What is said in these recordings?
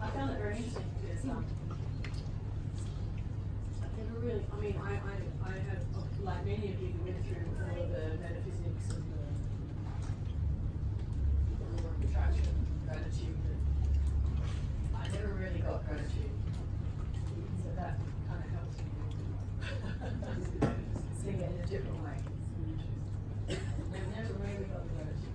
I found it very interesting because I never really, I mean, I have, like many of you, went through all of the metaphysics and the law of attraction, gratitude, and I never really got gratitude. So that kind of helps me seeing it in a different way. I've never really got gratitude.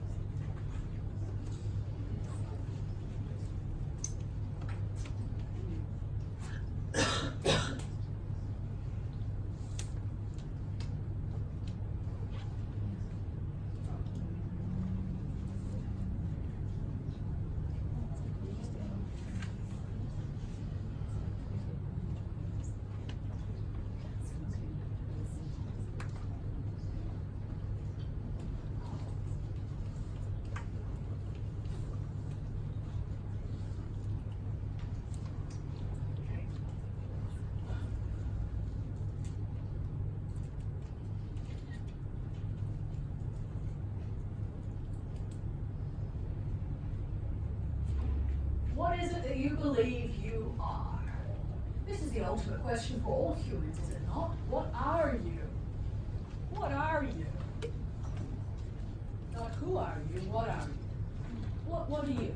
What is it that you believe you are? This is the ultimate question for all humans, is it not? What are you? What are you? Not who are you, what are you? What are you?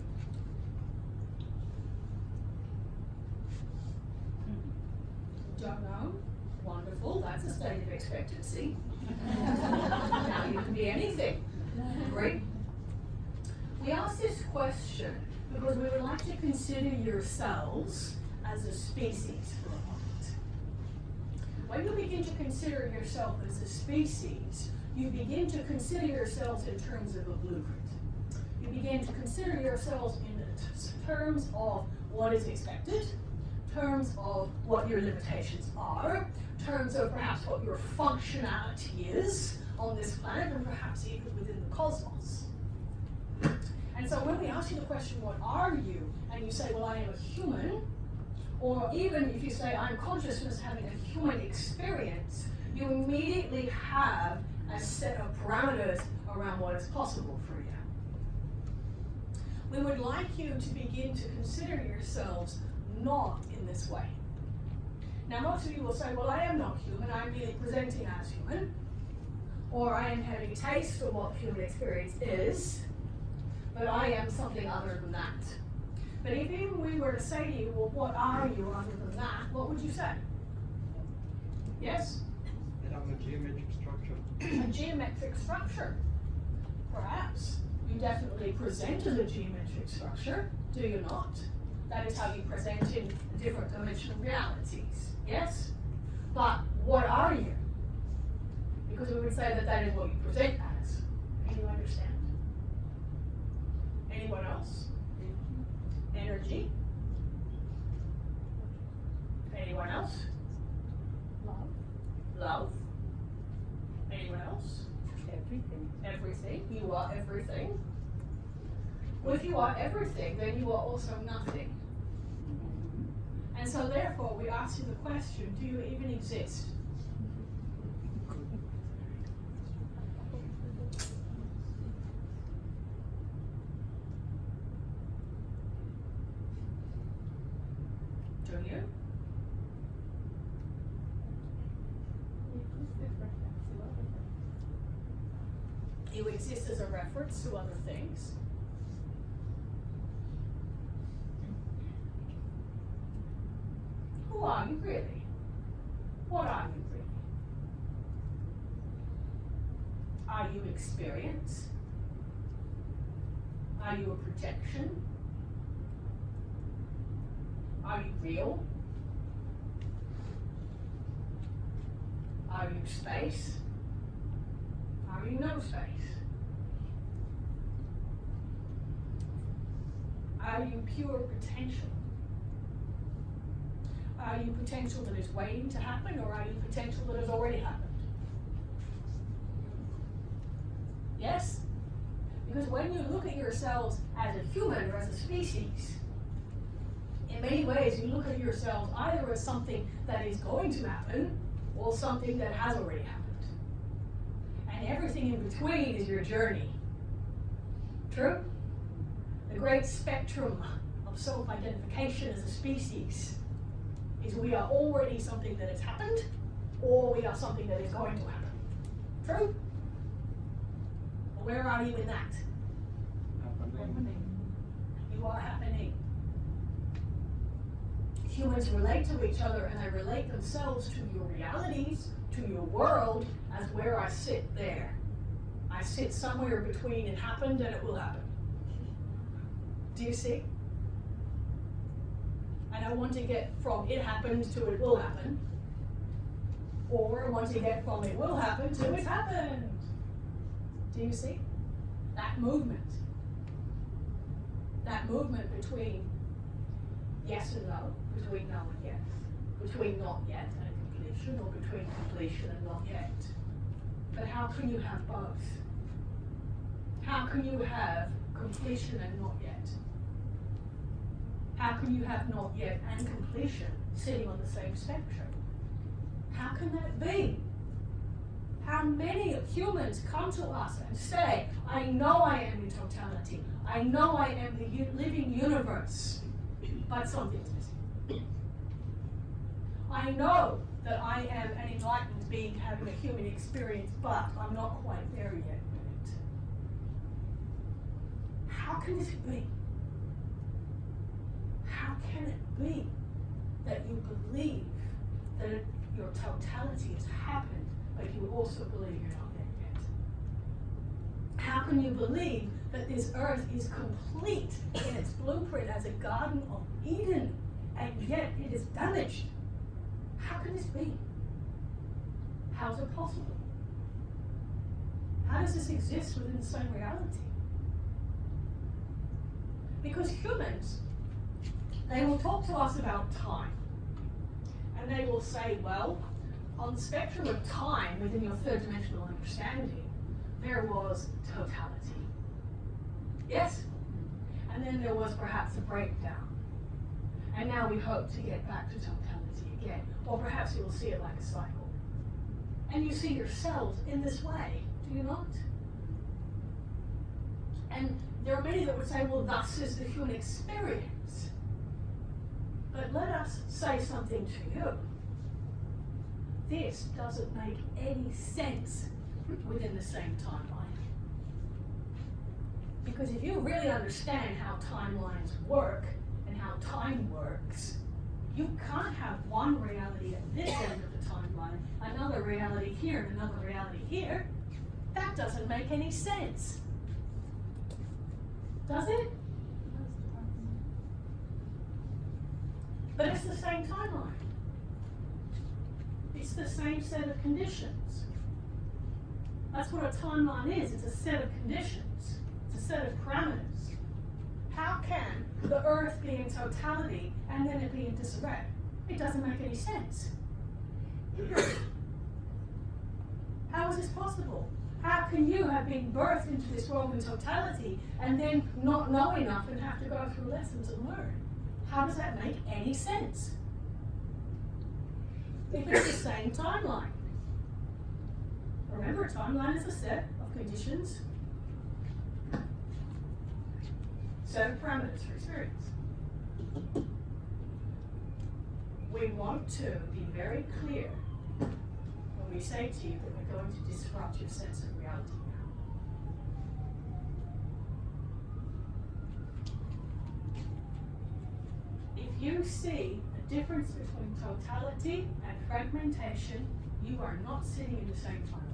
Don't know? Wonderful, that's a state of expectancy. Now you can be anything. Great. We ask this question because we would like to consider yourselves as a species for a moment. When you begin to consider yourself as a species, you begin to consider yourselves in terms of a blueprint. You begin to consider yourselves in terms of what is expected, terms of what your limitations are, terms of perhaps what your functionality is on this planet, and perhaps even within the cosmos. And so when we ask you the question, what are you? And you say, well, I am a human, or even if you say, I'm consciousness having a human experience, you immediately have a set of parameters around what is possible for you. We would like you to begin to consider yourselves not in this way. Now, most of you will say, well, I am not human, I'm really presenting as human, or I am having a taste of what human experience is, but I am something other than that. But if even we were to say to you, well, what are you other than that, what would you say? Yes? That I'm a geometric structure. A geometric structure. Perhaps. You definitely present as a geometric structure, do you not? That is how you present in different dimensional realities. Yes? But what are you? Because we would say that that is what you present as. Can you understand? Anyone else? Energy? Anyone else? Love. Love? Anyone else? Everything. Everything. You are everything. Well, if you are everything, then you are also nothing. And so therefore we ask you the question, do you even exist? Do you? You exist as a reference to other things. Who are you really? What are you really? Are you experience? Are you a projection? Are you real? Are you space? Are you no space? Are you pure potential? Are you potential that is waiting to happen, or are you potential that has already happened? Yes? Because when you look at yourselves as a human or as a species, in many ways you look at yourselves either as something that is going to happen or something that has already happened. everything in between is your journey. True? The great spectrum of self-identification as a species is we are already something that has happened, or we are something that is going to happen. True? Well, where are you in that? Happening. You are happening. Humans relate to each other and they relate themselves to your realities, to your world, as where I sit there. I sit somewhere between it happened and it will happen. Do you see? And I want to get from it happened to it will happen. Or I want to get from it will happen to it happened. Do you see? That movement. That movement between yes and no, between no and yes, between not yet and completion, or between completion and not yet. But how can you have both? How can you have completion and not yet? How can you have not yet and completion sitting on the same spectrum? How can that be? How many humans come to us and say, I know I am in totality. I know I am the living universe, but something's missing. I know that I am an enlightened being having a human experience, but I'm not quite there yet with it. How can this be? How can it be that you believe that your totality has happened, but you also believe you're not there yet? How can you believe that this earth is complete in its blueprint as a Garden of Eden, and yet it is damaged? How can this be? How is it possible? How does this exist within the same reality? Because humans, they will talk to us about time. And they will say, well, on the spectrum of time within your third dimensional understanding, there was totality. Yes? And then there was perhaps a breakdown. And now we hope to get back to totality again. Or perhaps you will see it like a cycle. And you see yourselves in this way, do you not? And there are many that would say, well, thus is the human experience. But let us say something to you. This doesn't make any sense within the same timeline. Because if you really understand how timelines work and how time works, you can't have one reality at this end of the timeline, another reality here, and another reality here. That doesn't make any sense. Does it? But it's the same timeline. It's the same set of conditions. That's what a timeline is. It's a set of conditions. It's a set of parameters. How can the earth be in totality and then it be in disarray? It doesn't make any sense. How is this possible? How can you have been birthed into this world in totality and then not know enough and have to go through lessons and learn? How does that make any sense? If it's the same timeline. Remember, a timeline is a set of conditions, set of parameters for experience. We want to be very clear when we say to you that we're going to disrupt your sense of reality now. If you see a difference between totality and fragmentation, you are not sitting in the same timeline.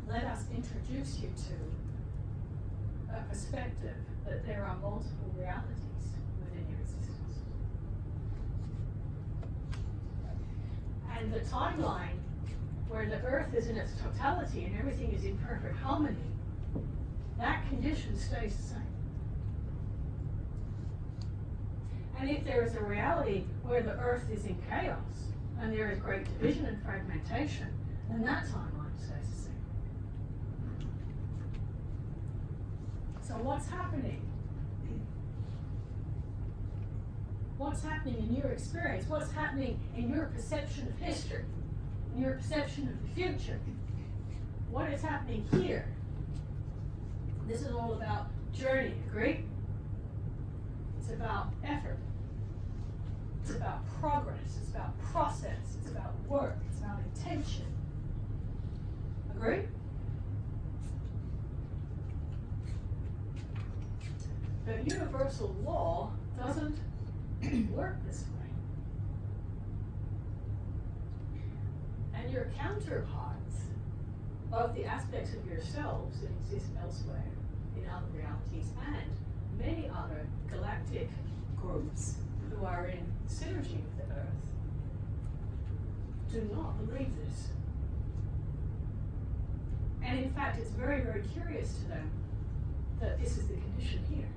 Let us introduce you to a perspective that there are multiple realities within your existence. And the timeline where the earth is in its totality and everything is in perfect harmony, that condition stays the same. And if there is a reality where the earth is in chaos and there is great division and fragmentation, then that timeline stays the same. So what's happening? What's happening in your experience? What's happening in your perception of history? In your perception of the future? What is happening here? This is all about journey, agree? It's about effort. It's about progress. It's about process. It's about work. It's about intention. Agree? But universal law doesn't work this way. And your counterparts, both the aspects of yourselves that exist elsewhere in other realities and many other galactic groups who are in synergy with the Earth, do not believe this. And in fact, it's very, very curious to them that this is the condition here.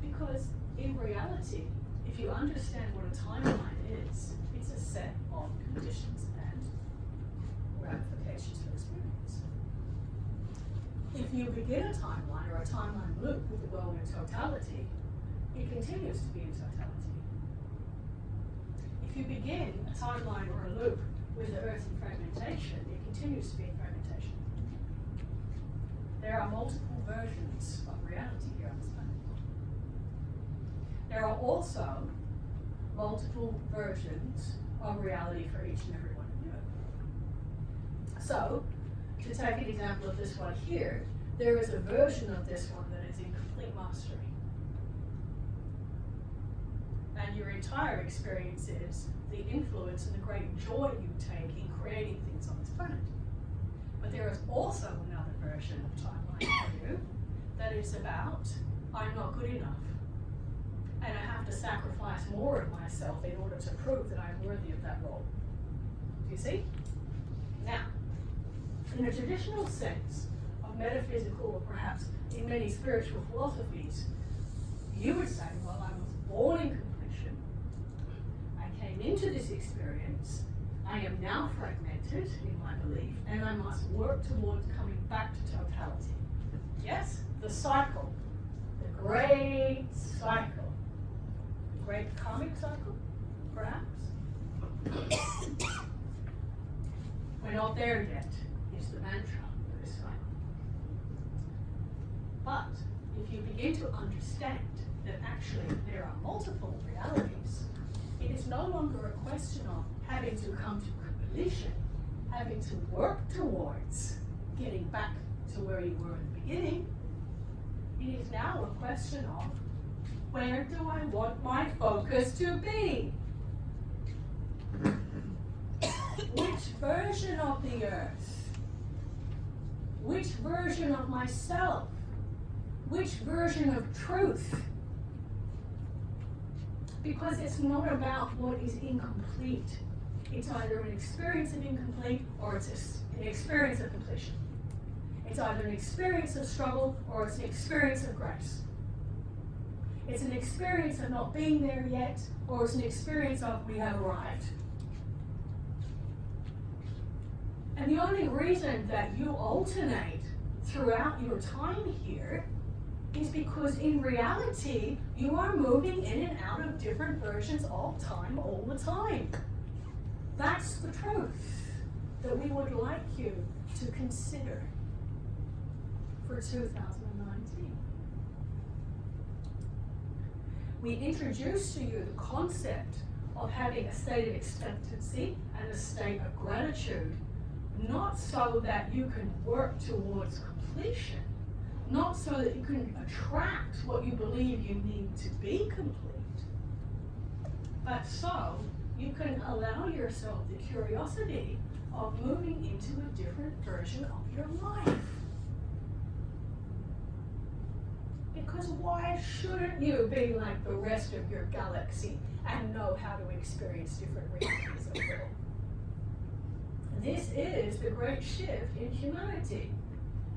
Because in reality, if you understand what a timeline is, it's a set of conditions and ramifications for experience. If you begin a timeline or a timeline loop with the world in totality, it continues to be in totality. If you begin a timeline or a loop with the Earth in fragmentation, it continues to be in fragmentation. There are multiple versions of reality here on this planet. There are also multiple versions of reality for each and every one of you. So, to take an example of this one here, there is a version of this one that is in complete mastery. And your entire experience is the influence and the great joy you take in creating things on this planet. But there is also another version of timeline for you that is about, I'm not good enough. And I have to sacrifice more of myself in order to prove that I'm worthy of that role. Do you see? Now, in a traditional sense of metaphysical, or perhaps in many spiritual philosophies, you would say, well, I was born in completion. I came into this experience. I am now fragmented in my belief, and I must work towards coming back to totality. Yes? The cycle. The great cycle. The great karmic cycle, perhaps? We're not there yet, is the mantra for this cycle. But if you begin to understand that actually there are multiple realities, it is no longer a question of having to come to completion, having to work towards getting back to where you were in the beginning. It is now a question of, where do I want my focus to be? Which version of the Earth? Which version of myself? Which version of truth? Because it's not about what is incomplete. It's either an experience of incomplete or it's an experience of completion. It's either an experience of struggle or it's an experience of grace. It's an experience of not being there yet, or it's an experience of we have arrived. And the only reason that you alternate throughout your time here is because in reality, you are moving in and out of different versions of time all the time. That's the truth that we would like you to consider for 2019. We introduced to you the concept of having a state of expectancy and a state of gratitude, not so that you can work towards completion, not so that you can attract what you believe you need to be complete, but so you can allow yourself the curiosity of moving into a different version of your life. Because why shouldn't you be like the rest of your galaxy and know how to experience different realities of the world? This is the great shift in humanity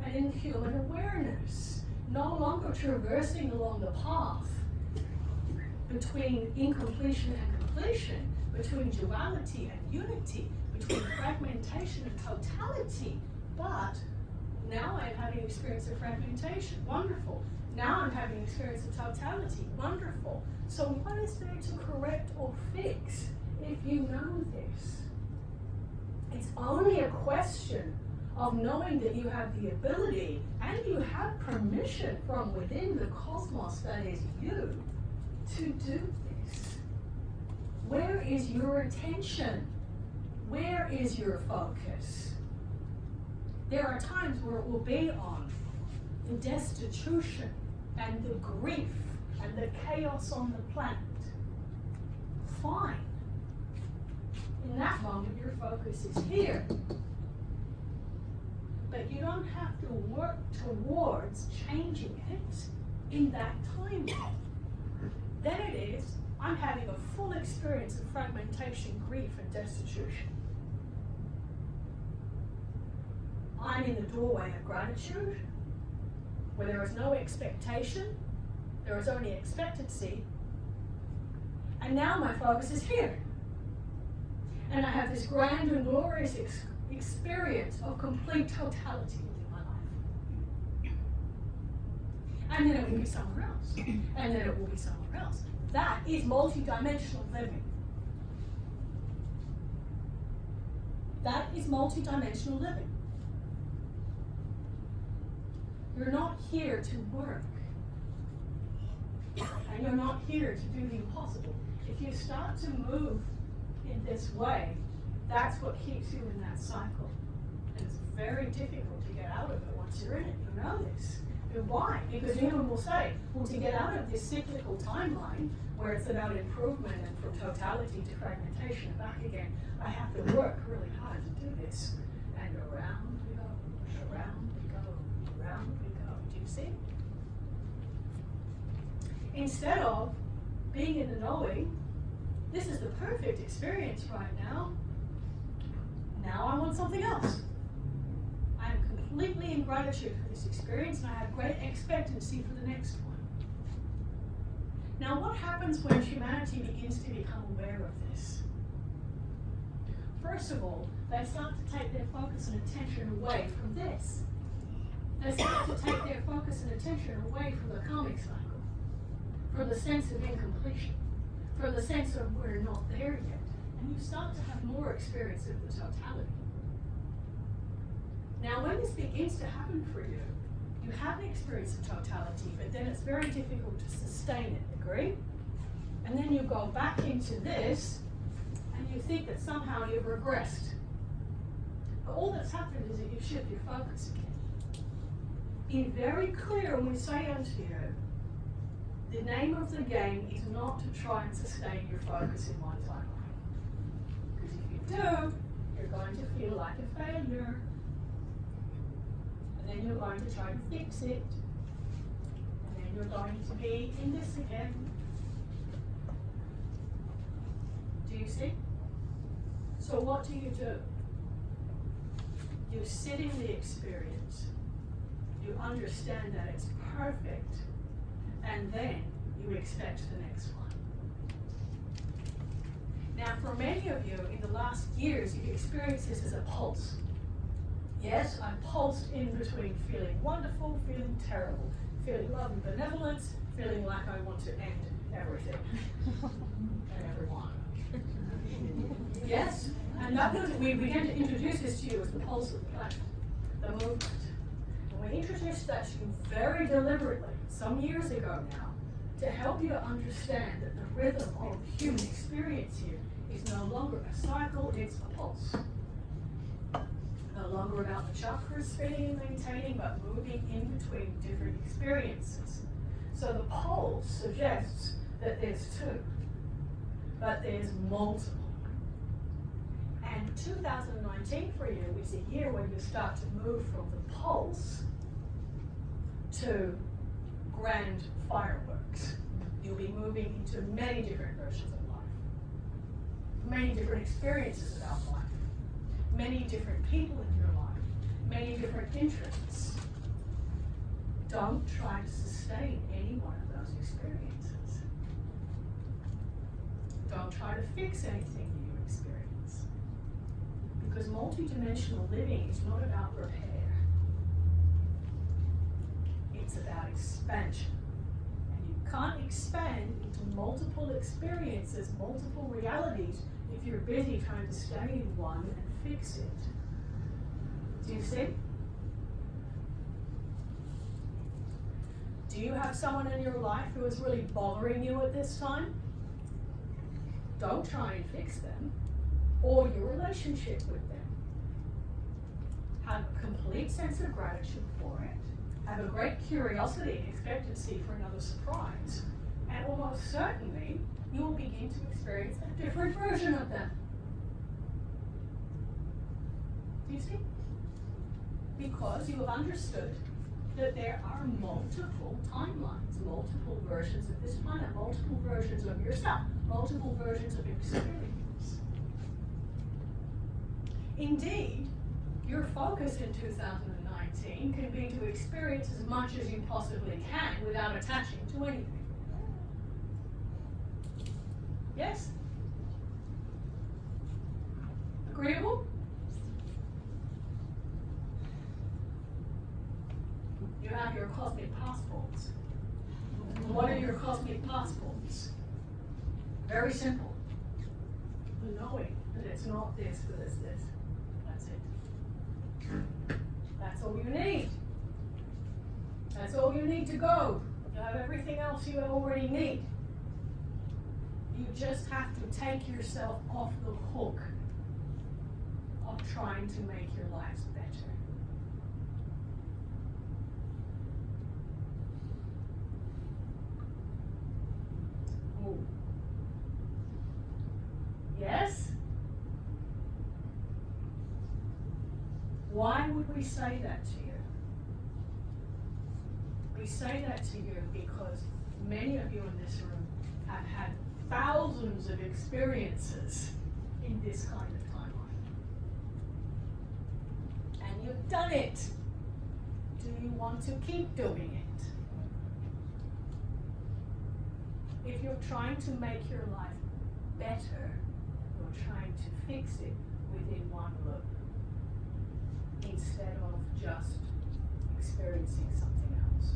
and in human awareness. No longer traversing along the path between incompletion and completion, between duality and unity, between fragmentation and totality, but now I'm having an experience of fragmentation. Wonderful. Now I'm having an experience of totality. Wonderful. So what is there to correct or fix if you know this? It's only a question of knowing that you have the ability and you have permission from within the cosmos that is you to do this. Where is your attention? Where is your focus? There are times where it will be on the destitution and the grief and the chaos on the planet. Fine. In that moment, your focus is here. But you don't have to work towards changing it in that time. Then it is, I'm having a full experience of fragmentation, grief, and destitution. I'm in the doorway of gratitude, where there is no expectation, there is only expectancy, and now my focus is here. And I have this grand and glorious experience of complete totality within my life. And then it will be somewhere else, and then it will be somewhere else. That is multidimensional living. That is multidimensional living. You're not here to work. And you're not here to do the impossible. If you start to move in this way, that's what keeps you in that cycle. And it's very difficult to get out of it once you're in it. You know this. And why? Because Newman will say, well, to get out of this cyclical timeline, where it's about improvement and from totality to fragmentation and back again, I have to work really hard to do this. And around we go, around we go, around we go. Do you see? Instead of being in the knowing, this is the perfect experience right now. Now I want something else. I am completely in gratitude for this experience, and I have great expectancy for the next one. Now, what happens when humanity begins to become aware of this? First of all, they start to take their focus and attention away from this. They start to take their focus and attention away from the karmic cycle, from the sense of incompletion, from the sense of we're not there yet. And you start to have more experience of the totality. Now, when this begins to happen for you, you have an experience of totality, but then it's very difficult to sustain it, agree? And then you go back into this, and you think that somehow you've regressed. But all that's happened is that you shift your focus again. Be very clear when we say unto you, the name of the game is not to try and sustain your focus in one timeline. Because if you do, you're going to feel like a failure. And then you're going to try to fix it. And then you're going to be in this again. Do you see? So what do? You sit in the experience. You understand that it's perfect. And then you expect the next one. Now, for many of you, in the last years, you've experienced this as a pulse. Yes, I pulsed in between feeling wonderful, feeling terrible, feeling love and benevolence, feeling like I want to end everything and everyone. Yes, and that was, we began to introduce this to you as the pulse of the planet, the movement. And we introduced that to you very deliberately, some years ago now, to help you to understand that the rhythm of human experience here is no longer a cycle, it's a pulse. No longer about the chakras spinning and maintaining, but moving in between different experiences. So the pulse suggests that there's two, but there's multiple. And 2019 for you is a year when you start to move from the pulse to grand fireworks. You'll be moving into many different versions of life, many different experiences about life, many different people in your life, many different interests. Don't try to sustain any one of those experiences. Don't try to fix anything you experience. Because multidimensional living is not about repair. it's about expansion. And you can't expand into multiple experiences, multiple realities, if you're busy trying to stay in one and fix it. Do you see? Do you have someone in your life who is really bothering you at this time? Don't try and fix them or your relationship with them. Have a complete sense of gratitude for it. Have a great curiosity and expectancy for another surprise. And almost certainly, you will begin to experience a different version of them. Do you see? Because you have understood that there are multiple timelines, multiple versions of this planet, multiple versions of yourself, multiple versions of experience. Indeed, your focus in 2019 can be to experience as much as you possibly can without attaching to anything. Yes? Agreeable? You have your cosmic passports. What are your cosmic passports? Very simple. The knowing that it's not this, but it's this. That's it. That's all you need. That's all you need to go. You have everything else you already need. You just have to take yourself off the hook of trying to make your lives better. Oh. Yes? Why would we say that to you? We say that to you because many of you in this room have had thousands of experiences in this kind of timeline. And you've done it. Do you want to keep doing it? If you're trying to make your life better, you're trying to fix it within one look, instead of just experiencing something else.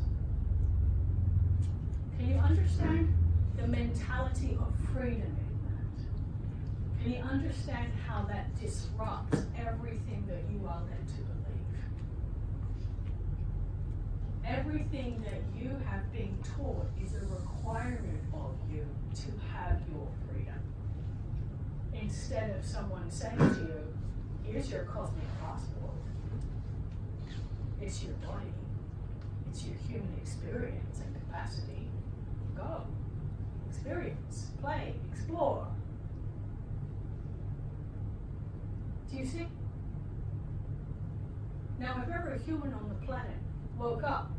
Can you understand the mentality of freedom in that? Can you understand how that disrupts everything that you are led to believe? Everything that you have been taught is a requirement of you to have your freedom. Instead of someone saying to you, here's your cosmic passport. It's your body. It's your human experience and capacity. Go. Experience. Play. Explore. Do you see? Now, if ever a human on the planet woke up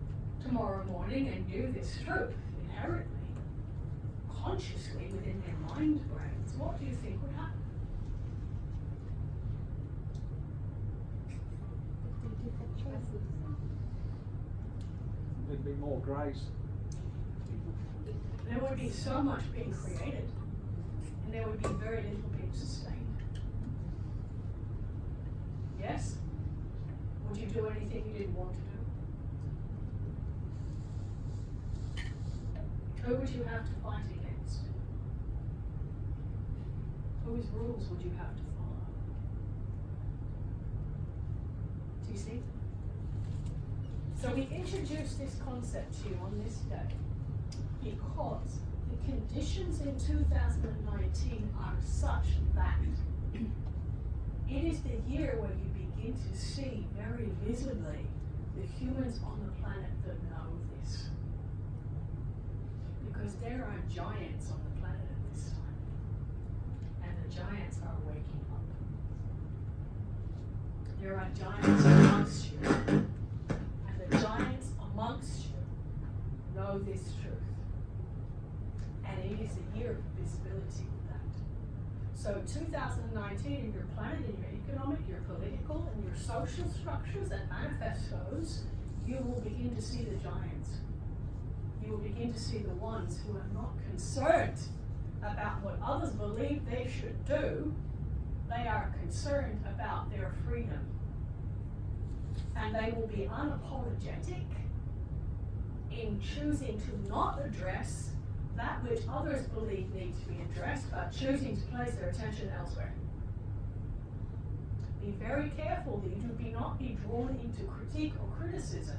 tomorrow morning and knew this truth inherently, consciously within their mind brains, what do you think would happen? There'd be more grace. There would be so much being created, and there would be very little being sustained. Yes? Would you do anything you didn't want to do? Who would you have to fight against? Whose rules would you have to follow? Do you see? So we introduced this concept to you on this day because the conditions in 2019 are such that it is the year where you begin to see very visibly the humans on the planet that know this. Because there are giants on the planet at this time. And the giants are waking up. There are giants amongst you. And the giants amongst you know this truth. And it is a year of visibility with that. So 2019 in your planet, in your economic, your political, and your social structures and manifestos, you will begin to see the giants. You will begin to see the ones who are not concerned about what others believe they should do. They are concerned about their freedom. And they will be unapologetic in choosing to not address that which others believe needs to be addressed, but choosing to place their attention elsewhere. Be very careful that you do not be drawn into critique or criticism,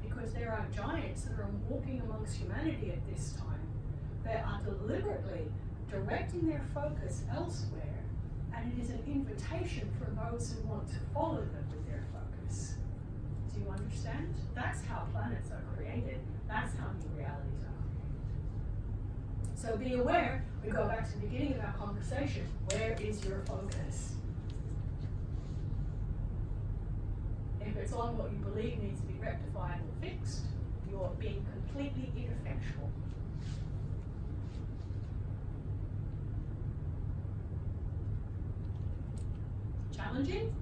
because there are giants that are walking amongst humanity at this time that are deliberately directing their focus elsewhere, and it is an invitation for those who want to follow them with their focus. Do you understand? That's how planets are created. That's how new realities are created. So be aware, we go back to the beginning of our conversation, where is your focus? If it's on what you believe needs to be rectified or fixed, you're being completely ineffectual. Challenging?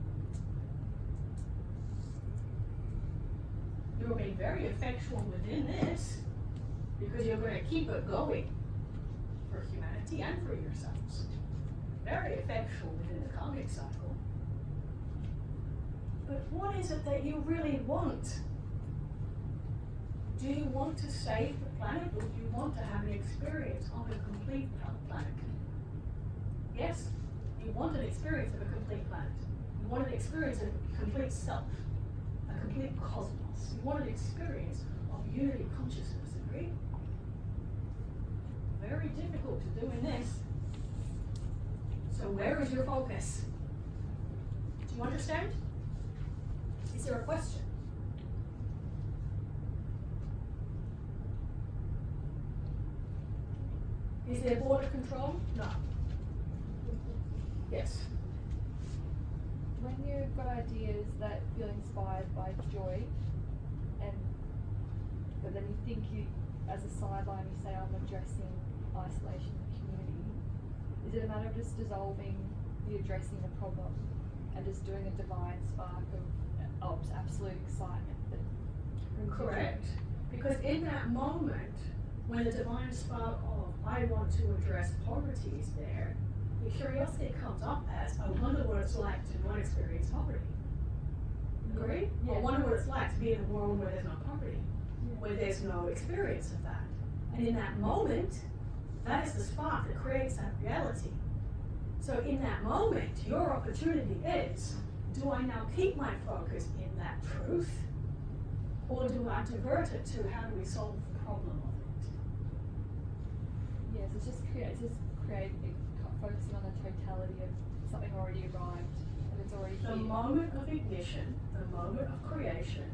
You're being very effectual within this because you're going to keep it going for humanity and for yourselves. Very effectual within the karmic cycle. But what is it that you really want? Do you want to save the planet, or do you want to have an experience of a complete planet? Yes, you want an experience of a complete planet. You want an experience of a complete self, a complete cosmos. You want an experience of unity consciousness, agree? Very difficult to do in this. So where is your focus? Do you understand? Is there a question? Is there border control? No. Yes. When you've got ideas that feel inspired by joy, but then you think you, as a sideline, you say, I'm addressing isolation in the community, is it a matter of just dissolving the addressing the problem and just doing a divine spark of absolute excitement that brings you Correct. Because in that moment, when the divine spark of I want to address poverty is there, the curiosity comes up as, I wonder what it's like to not experience poverty. Agree? Yeah. I wonder what it's like to be in a world where there's no poverty, where there's no experience of that. And in that moment, that is the spark that creates that reality. So in that moment, your opportunity is, do I now keep my focus in that truth, or do I divert it to how do we solve the problem of it? Yes, it's just creating, focusing on the totality of something already arrived and it's already The here. moment of ignition, the moment of creation,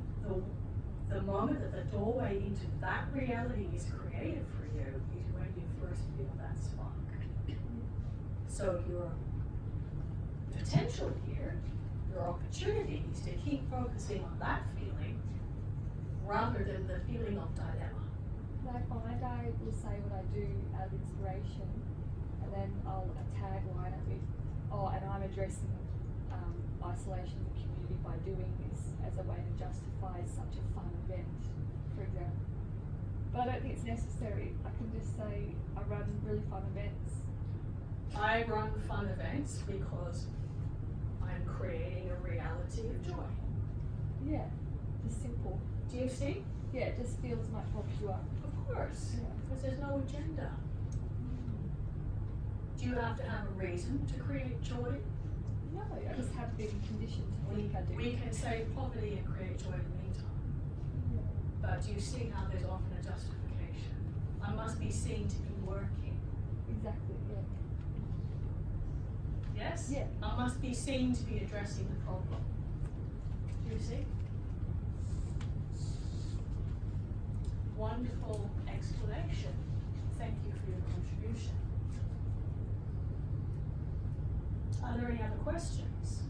the moment that the doorway into that reality is created for you is when you first feel that spark. So your potential here, your opportunity is to keep focusing on that feeling rather than the feeling of dilemma. And I find I will say what I do out of inspiration, and then I'll tagline it with, oh, and I'm addressing isolation in the community by doing this as a way to justify such a fun event, for example. But I don't think it's necessary. I can just say I run really fun events. I run fun events because I'm creating a reality of joy. Yeah, just simple. Do you see? Yeah, it just feels much more pure. Of course, Yeah. because there's no agenda. Do you have to have a reason to create joy? No, I just have been conditioned to think I do. We can save poverty and create joy in the meantime. Yeah. But do you see how there's often a justification? I must be seen to be working. Exactly, yeah. Yes? Yeah. I must be seen to be addressing the problem. Do you see? Wonderful explanation. Thank you for your contribution. Are there any other questions?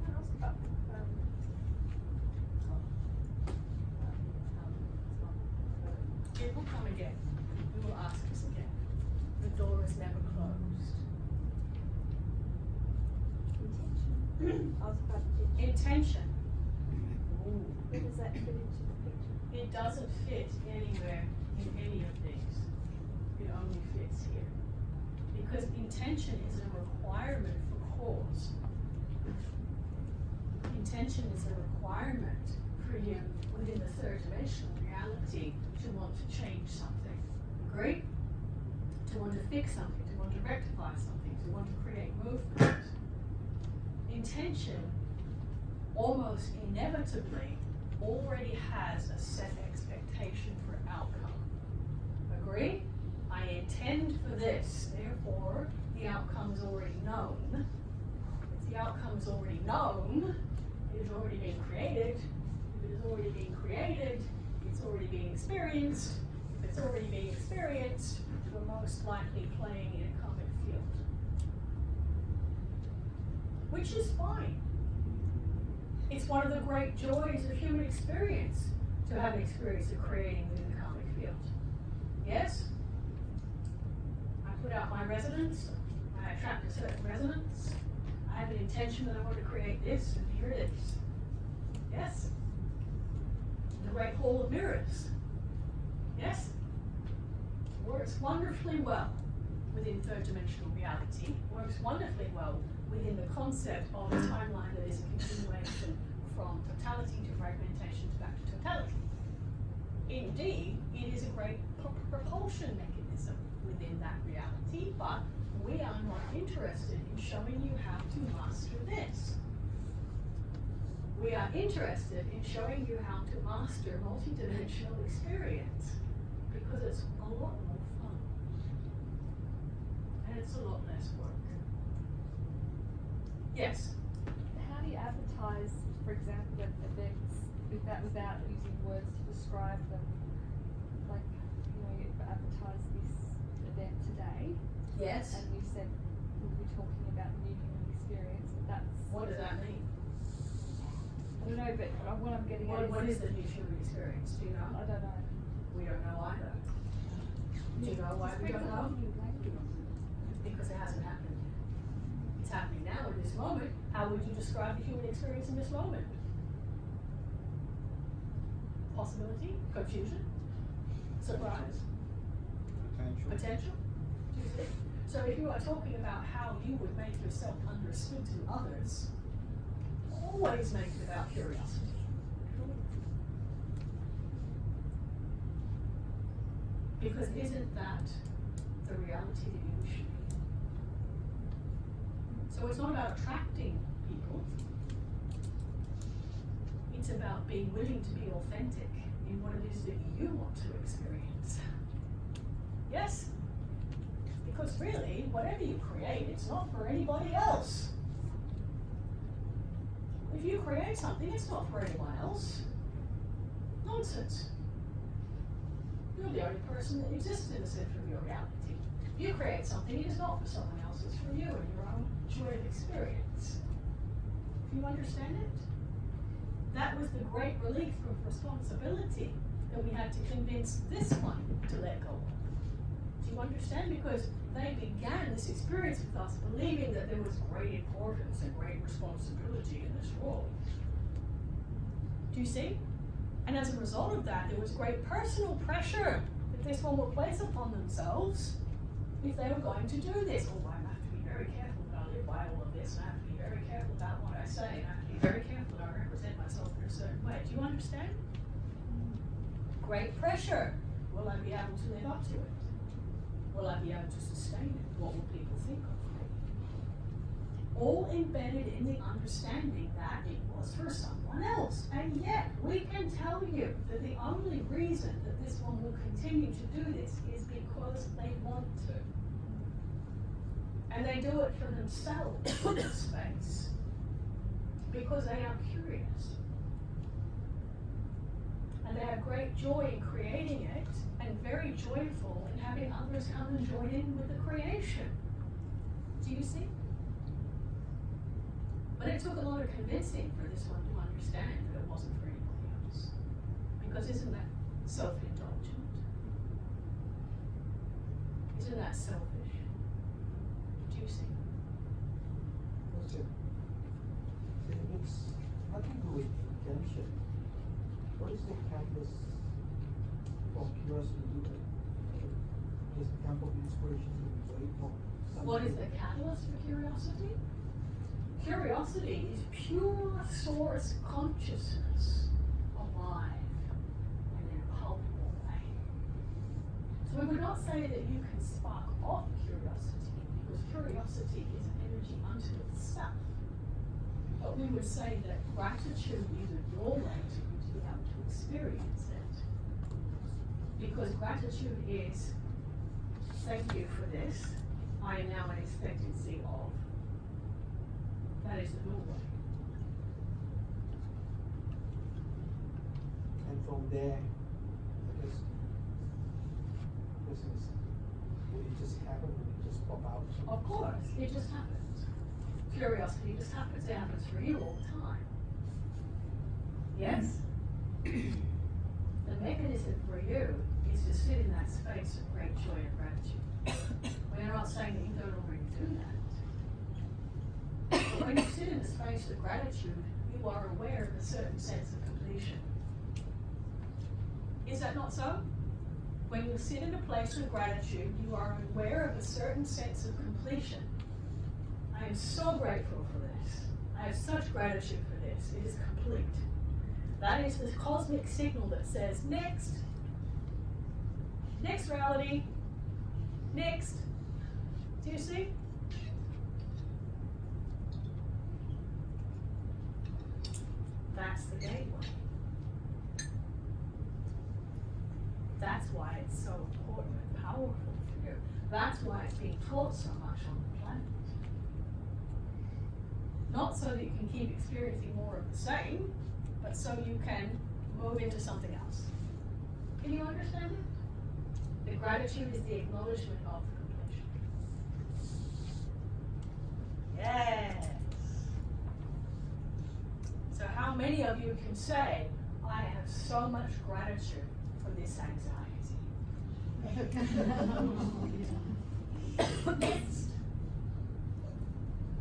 Can I ask about It will come again. We will ask us again. The door is never closed. intention? I was about to Intention. where does that fit into the picture? It doesn't fit anywhere in any of these. It only fits here. Because intention is a requirement for cause. Intention is a requirement for you within the third dimensional reality to want to change something. Agree? To want to fix something, to want to rectify something, to want to create movement. Intention almost inevitably already has a set expectation for outcome. Agree? I intend for this, therefore the outcome is already known. If the outcome is already known, it is already being created. If it is already being created, it's already being experienced. If it's already being experienced, we're most likely playing in a karmic field. Which is fine. It's one of the great joys of human experience to have an experience of creating within the karmic field. Yes? I put out my resonance, I attract a certain resonance, I have an intention that I want to create this, and here it is. Yes? The great hall of mirrors. Yes? Works wonderfully well within third dimensional reality, works wonderfully well within the concept of a timeline that is a continuation from totality to fragmentation to back to totality. Indeed, it is a great propulsion mechanism within that reality, but we are not interested in showing you how to master this. We are interested in showing you how to master multidimensional experience because it's a lot more fun and it's a lot less work. Yes? How do you advertise, for example, events without using words to describe them? Like, you advertise this event today. Yes. And you said we'll be talking about new human experience, but that's... What does that mean? I don't know, but what I'm getting at What is the new human experience? Do you know? I don't know. We don't know either. Do you know why we don't know? Because it hasn't happened. It's happening now in this moment. How would you describe the human experience in this moment? Possibility? Confusion? Surprise? Potential? Do you see? So if you are talking about how you would make yourself understood to others, always make it about curiosity. Because isn't that the reality that you wish to be? So it's not about attracting people. It's about being willing to be authentic in what it is that you want to experience. Yes? Because really, whatever you create, it's not for anybody else. If you create something, it's not for anyone else. Nonsense. You're the only person that exists in the center of your reality. If you create something, it is not for someone else, it's for you and your own joy of experience. Do you understand it? That was the great relief of responsibility that we had to convince this one to let go of. Do you understand? Because they began this experience with us believing that there was great importance and great responsibility in this role. Do you see? And as a result of that, there was great personal pressure that this one would place upon themselves if they were going to do this. Oh, I have to be very careful that I live by all of this, and I have to be very careful about what I say, and I have to be very careful that I represent myself in a certain way. Do you understand? Great pressure. Will I be able to live up to it? Will I be able to sustain it? What will people think of me? All embedded in the understanding that it was for someone else. And yet, we can tell you that the only reason that this one will continue to do this is because they want to. And they do it for themselves in this space. Because they are curious. And they have great joy in creating it, and very joyful in having others come and join in with the creation. Do you see? But it took a lot of convincing for this one to understand that it wasn't for anybody else. Because isn't that self-indulgent? Isn't that selfish? Do you see? That's it. It's nothing to do with intention. What is the campus of curiosity do? Is the camp of inspiration very more What is the catalyst for curiosity? Curiosity is pure source consciousness, alive in a palpable way. So we would not say that you can spark off curiosity, because curiosity is an energy unto itself. But we would say that gratitude is a doorway to you to be able to experience it. Because gratitude is, thank you for this, I am now in expectancy of. That is the doorway. And from there, I guess, this is, will it just happen, will it just pop out? Of course, it just happens. Curiosity just happens. It happens for you all the time. Yes? The mechanism for you is to sit in that space of great joy and gratitude. We're not saying that you don't already do that. But when you sit in a space of gratitude, you are aware of a certain sense of completion. Is that not so? When you sit in a place of gratitude, you are aware of a certain sense of completion. I am so grateful for this. I have such gratitude for this. It is complete. That is the cosmic signal that says, next. Next reality. Next. Do you see? That's the gateway. That's why it's so important and powerful for you. That's why it's being taught so much on the planet. Not so that you can keep experiencing more of the same, but so you can move into something else. Can you understand it? The gratitude is the acknowledgement of the completion. Yes. So how many of you can say, I have so much gratitude for this anxiety? Next.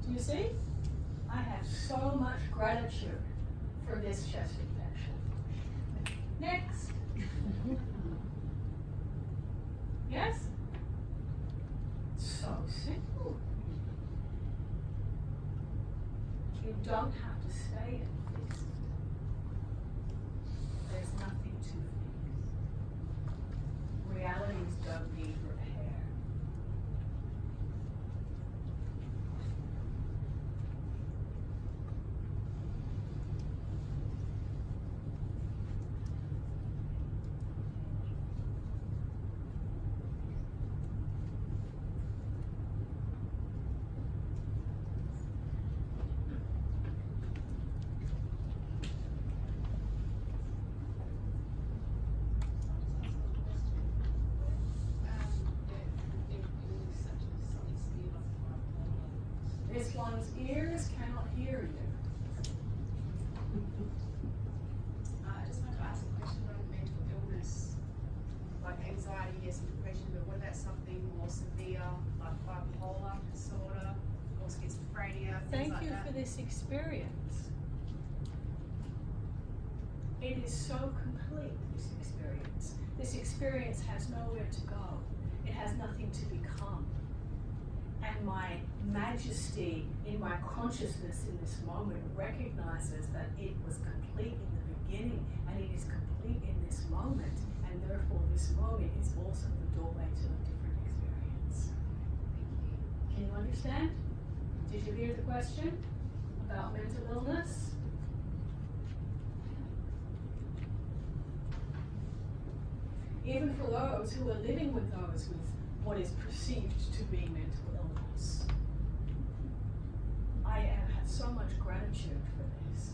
Do you see? I have so much gratitude for this chest infection. Next. Yes? So simple. You don't have to stay in fix. There's nothing to fix. Realities don't need repair. This one's ears cannot hear you. I just wanted to ask a question on mental illness, like anxiety, yes, and depression, but what about something more severe, like bipolar disorder or schizophrenia, things Thank like you that? for this experience. It is so complete, this experience. This experience has nowhere to go. It has nothing to become. And my majesty in my consciousness in this moment recognizes that it was complete in the beginning and it is complete in this moment, and therefore this moment is also the doorway to a different experience. Can you understand? Did you hear the question about mental illness? Even for those who are living with those with what is perceived to be mental illness, I have so much gratitude for this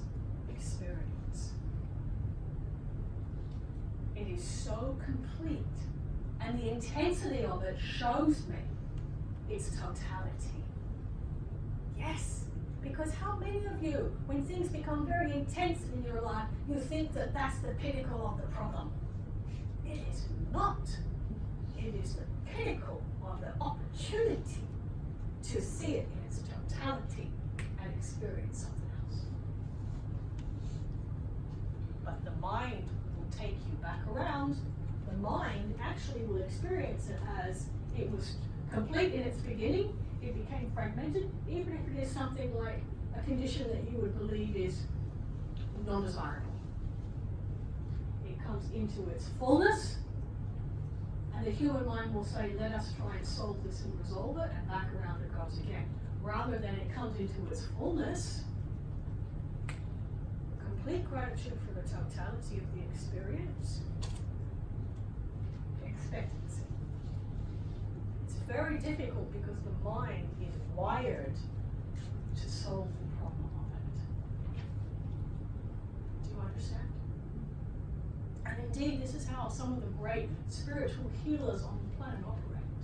experience. It is so complete, and the intensity of it shows me its totality. Yes, because how many of you, when things become very intense in your life, you think that that's the pinnacle of the problem? It is not. It is the pinnacle of the opportunity to see it in its totality and experience something else. But the mind will take you back around. The mind actually will experience it as it was complete in its beginning, it became fragmented, even if it is something like a condition that you would believe is non-desirable. It comes into its fullness, and the human mind will say, let us try and solve this and resolve it, and back around it goes again. Rather than it comes into its fullness, complete gratitude for the totality of the experience, expectancy. It's very difficult because the mind is wired to solve the problem of it. Do you understand? And indeed, this is how some of the great spiritual healers on the planet operate.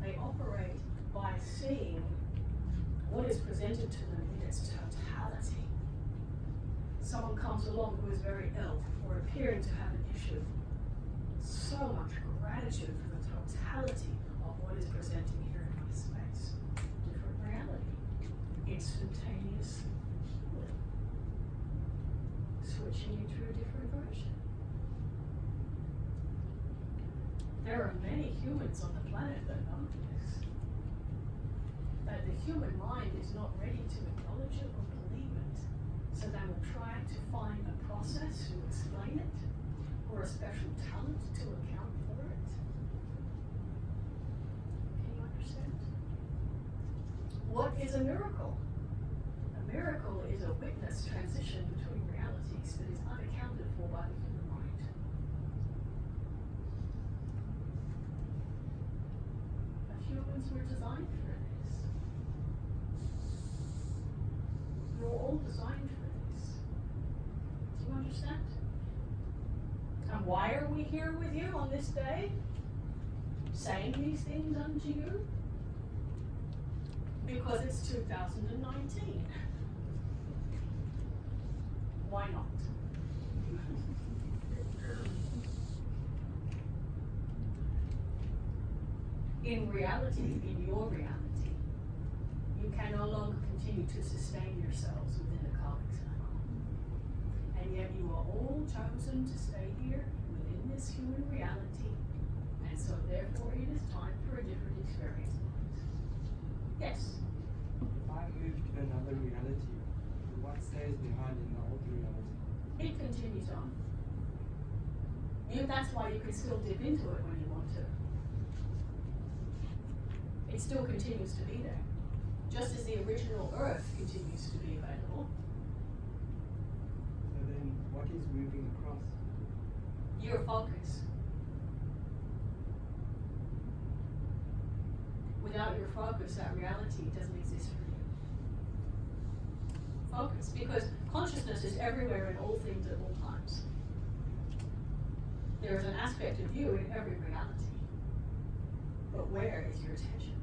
They operate by seeing what is presented to them in its totality. Someone comes along who is very ill or appearing to have an issue. So much gratitude for the totality of what is presenting here in my space. Different reality. Instantaneous healing. Switching into a different version. There are many humans on the planet that know this. That the human mind is not ready to acknowledge it or believe it. So they will try to find a process to explain it, or a special talent to account for it. Can you understand? What is a miracle? A miracle is a witness transition between realities that is unaccounted for by the human mind. But humans were designed for this. You're all designed for this. Do you understand? And why are we here with you on this day? Saying these things unto you? Because it's 2019. Why not? In reality, in your reality, you can no longer continue to sustain yourselves within the karmic cycle. And yet you are all chosen to stay here within this human reality. And so therefore it is time for a different experience. Yes? If I move to another reality, what stays behind in the old reality? It continues on. That's why you can still dip into it when you want to. It still continues to be there. Just as the original Earth continues to be available. So then, what is moving across? Your focus. Without your focus, that reality doesn't exist for you. Focus, because consciousness is everywhere in all things at all times. There is an aspect of you in every reality. But where is your attention?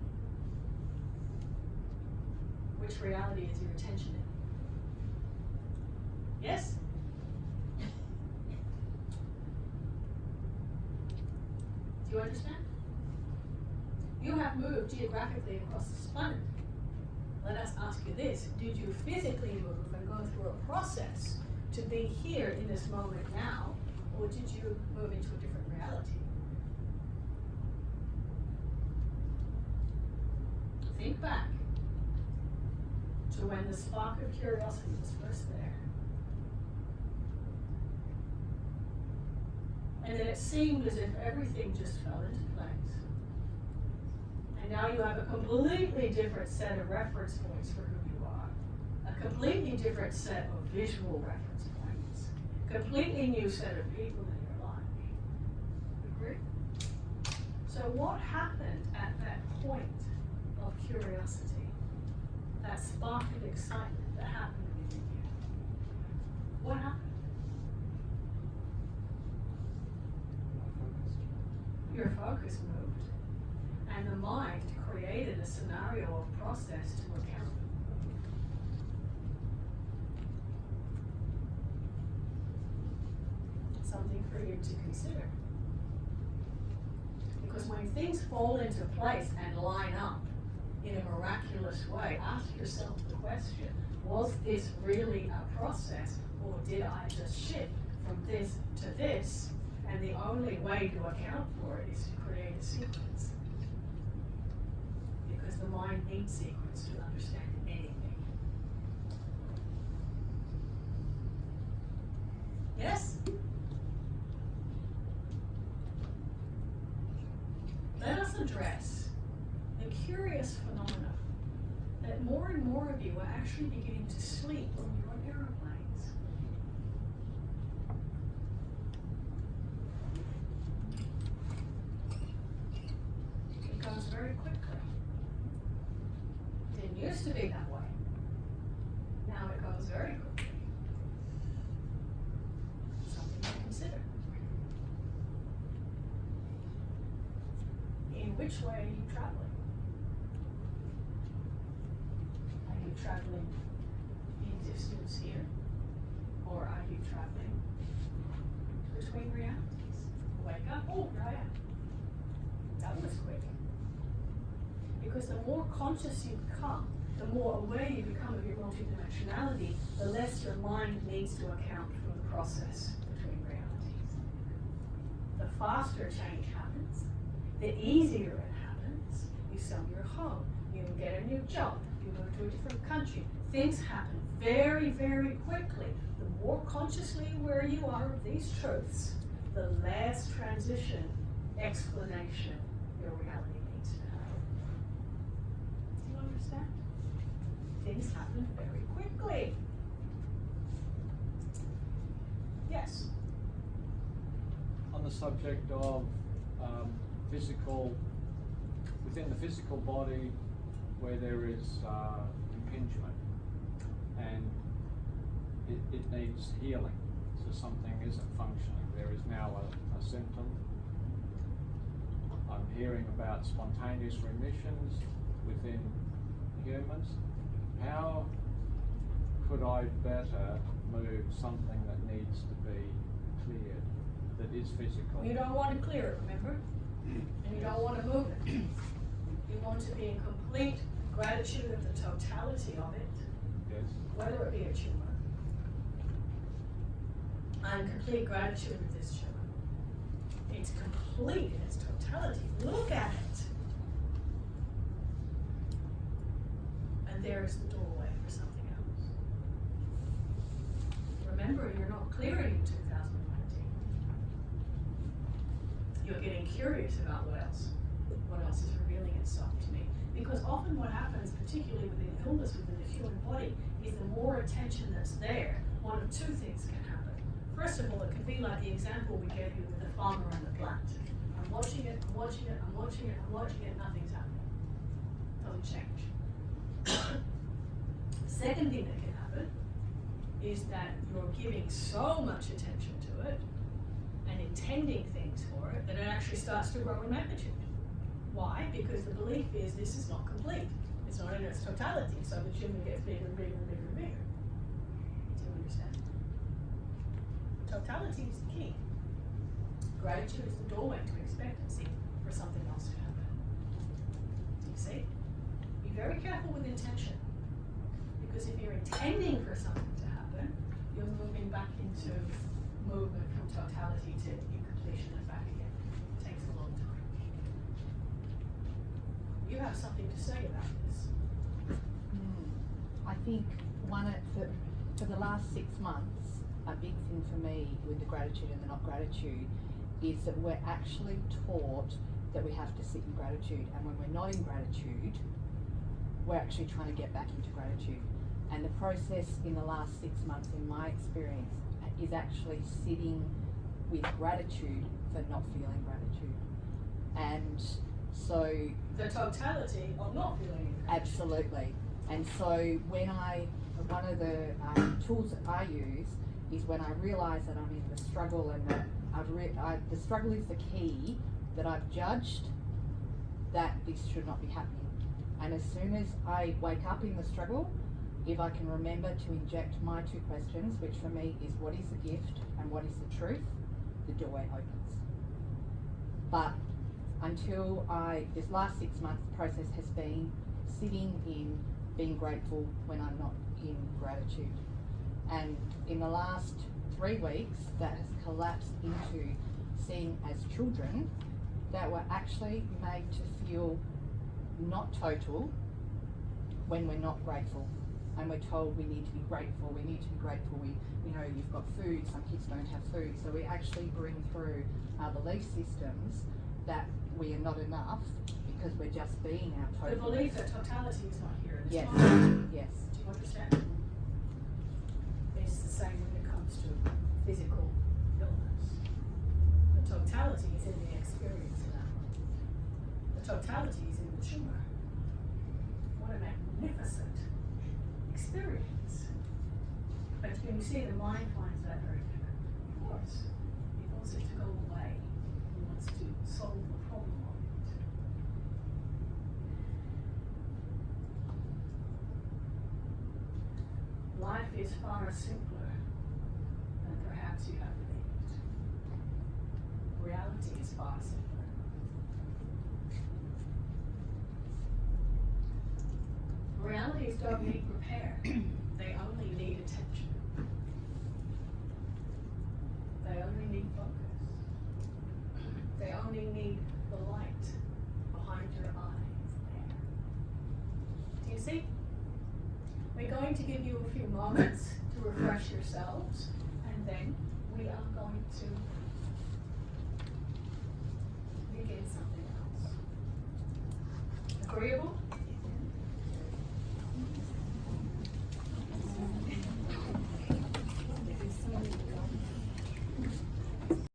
Which reality is your attention in? Yes? Do you understand? You have moved geographically across this planet. Let us ask you this. Did you physically move and go through a process to be here in this moment now, or did you move into a different reality? Think back to when the spark of curiosity was first there. And then it seemed as if everything just fell into place. And now you have a completely different set of reference points for who you are. A completely different set of visual reference points. Completely new set of people in your life. Agree? So what happened at that point of curiosity? That spark of excitement that happened within you. What happened? Your focus moved. And the mind created a scenario of process to account. Something for you to consider. Because when things fall into place and line up in a miraculous way, ask yourself the question, was this really a process, or did I just shift from this to this? And the only way to account for it is to create a sequence. Because as the mind need sequence to understand anything. Yes? Let us address the curious phenomena that more and more of you are actually beginning to sleep when you're on aeroplanes. It goes very quickly. It didn't used to be that way. Now it goes very quickly. Something to consider. In which way are you traveling? Are you traveling in distance here? Or are you traveling between realities? Wake up, oh, here I am. That was quick. Because the more conscious you become, the more aware you become of your multidimensionality, the less your mind needs to account for the process between realities. The faster change happens, the easier it happens. You sell your home, you get a new job, you move to a different country. Things happen very, very quickly. The more consciously aware you are of these truths, the less transition, explanation your reality needs to have. Do you understand? Things happen very quickly. Yes? On the subject of within the physical body where there is impingement and it needs healing, so something isn't functioning. There is now a symptom. I'm hearing about spontaneous remissions within humans. How could I better move something that needs to be cleared, that is physical? You don't want to clear it, remember? And you don't want to move it. You want to be in complete gratitude of the totality of it, Yes. whether it be a tumor. And complete gratitude of this tumor. It's complete in its totality. Look at it. And there is the doorway for something else. Remember, you're not clearing in 2019. You're getting curious about what else is revealing itself to me. Because often what happens, particularly within illness within the human body, is the more attention that's there, one of two things can happen. First of all, it can be like the example we gave you with the farmer and the plant. I'm watching it, I'm watching it, I'm watching it, I'm watching it, nothing's happening. Doesn't change. The second thing that can happen is that you're giving so much attention to it and intending things for it that it actually starts to grow in magnitude. Why? Because the belief is this is not complete. It's not in its totality, so the tumor gets bigger and bigger and bigger and bigger. Do you understand? Totality is the key. Gratitude is the doorway to expectancy for something else to happen. Do you see? Be very careful with intention. Because if you're intending for something to happen, you're moving back into movement from totality to incompletion and back again. It takes a long time. You have something to say about this. I think for the last 6 months, a big thing for me with the gratitude and the not gratitude is that we're actually taught that we have to sit in gratitude, and when we're not in gratitude, we're actually trying to get back into gratitude. And the process in the last 6 months, in my experience, is actually sitting with gratitude for not feeling gratitude. And so The totality of not feeling it. absolutely. And so one of the tools that I use is when I realise that I'm in the struggle and that the struggle is the key, that I've judged that this should not be happening. And as soon as I wake up in the struggle, if I can remember to inject my 2 questions, which for me is what is the gift and what is the truth, the doorway opens. But until this last 6 months, the process has been sitting in being grateful when I'm not in gratitude. And in the last 3 weeks, that has collapsed into seeing as children that were actually made to feel not total when we're not grateful. And we're told we need to be grateful, we need to be grateful, you've got food, some kids don't have food. So we actually bring through our belief systems that we are not enough because we're just being our The total. belief that totality is not here in this Yes, time. yes. Do you understand? It's the same when it comes to physical illness. The totality is in the experience now. The totality is in the tumor. What a magnificent experience. But when you see the mind finds that very different, of course, he wants it to go away. He wants to solve the problem of it. Life is far simpler than perhaps you have believed. Reality is far simpler. Realities don't need repair. They only need attention. They only need focus. They only need the light behind your eyes there. Do you see? We're going to give you a few moments to refresh yourselves, and then we are going to